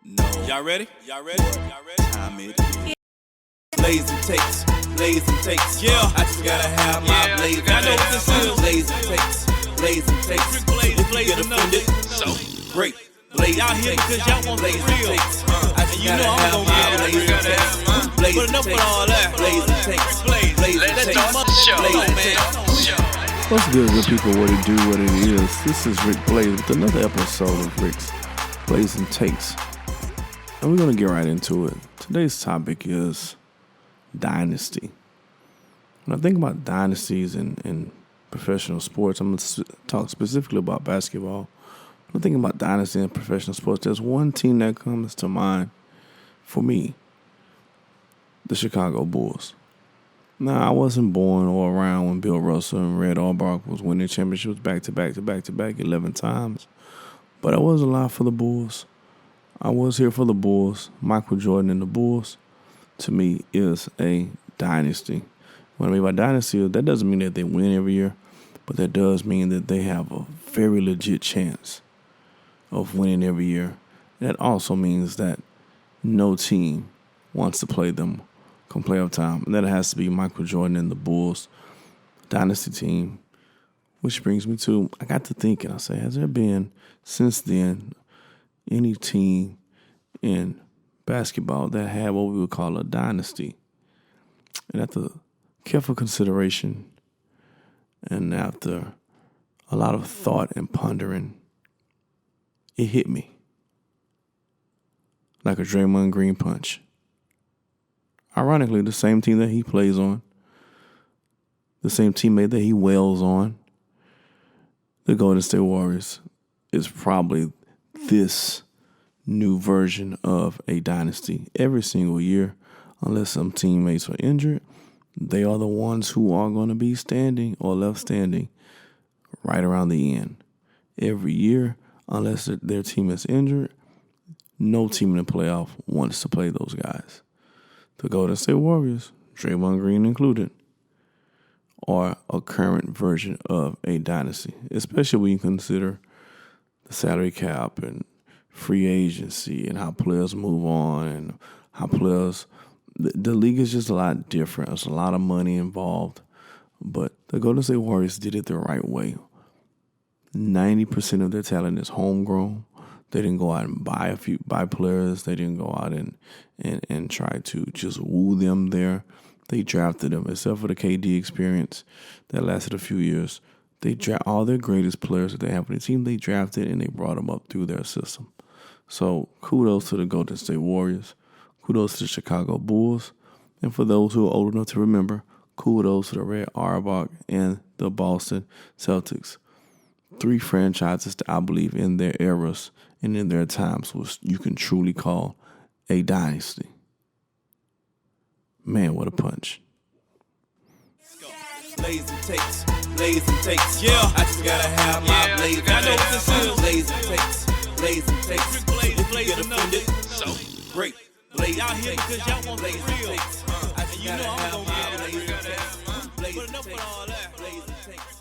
No. Y'all ready? Y'all ready? Y'all ready? Time it is. Blazing takes, blazing takes. Yeah. I just gotta have my blazing I know what this is. Blazing takes, blazing takes. Blazing, If you get offended, So, great. Blazing y'all here takes. because y'all want the Blazing real. takes. And I just you know gotta I'm have gonna my get that blazing real. takes. Blazing But enough takes. with all that. Blazing takes. Blaze. Blazing Let's takes. start the show, Blazing man. takes. What's good, good people? What it do, what it is. This is Rick Blaze with another episode of Rick's Blazing Takes. And we're going to get right into it. Today's topic is Dynasty. When I think about dynasties in professional sports, I'm going to talk specifically about basketball. When I think about dynasty in professional sports, there's one team that comes to mind for me, the Chicago Bulls. Now, I wasn't born or around when Bill Russell and Red Auerbach was winning championships back-to-back 11 times. But I was alive for the Bulls. I was here for the Bulls. Michael Jordan and the Bulls, to me, is a dynasty. What I mean by dynasty, that doesn't mean that they win every year, but that does mean that they have a very legit chance of winning every year. That also means that no team wants to play them come playoff time. And that has to be Michael Jordan and the Bulls dynasty team. Which brings me to, I got to thinking, I say, has there been, since then, any team in basketball that had what we would call a dynasty? And after careful consideration and after a lot of thought and pondering, it hit me like a Draymond Green punch. Ironically, the same team that he plays on, the same teammate that he wails on, the Golden State Warriors, is probably this new version of a dynasty. Every single year, unless some teammates are injured, they are the ones who are going to be standing or left standing right around the end. Every year, unless their team is injured, no team in the playoff wants to play those guys. The Golden State Warriors, Draymond Green included, are a current version of a dynasty, especially when you consider the salary cap and free agency and how players move on and how players, the league is just a lot different. There's a lot of money involved, but the Golden State Warriors did it the right way. 90% of their talent is homegrown. They didn't go out and buy players. They didn't go out and try to just woo them there. They drafted them, except for the KD experience that lasted a few years. They draft all their greatest players that they have on the team. They drafted and they brought them up through their system. So kudos to the Golden State Warriors. Kudos to the Chicago Bulls. And for those who are old enough to remember, kudos to the Red Auerbach and the Boston Celtics. 3 franchises that I believe in their eras and in their times was you can truly call a dynasty. Man, what a punch. Blazing takes, blazing takes. Yeah. I just gotta have my blazing I know what takes. this is. Blazing takes, blazing takes. Blaze, If you blaze get enough. offended, So, great. Blazing y'all here takes. because y'all want the Blazing real. takes. I just And you gotta know I'm have gonna my get that blazing real. takes. But Blazing enough with takes. all that. Blazing takes.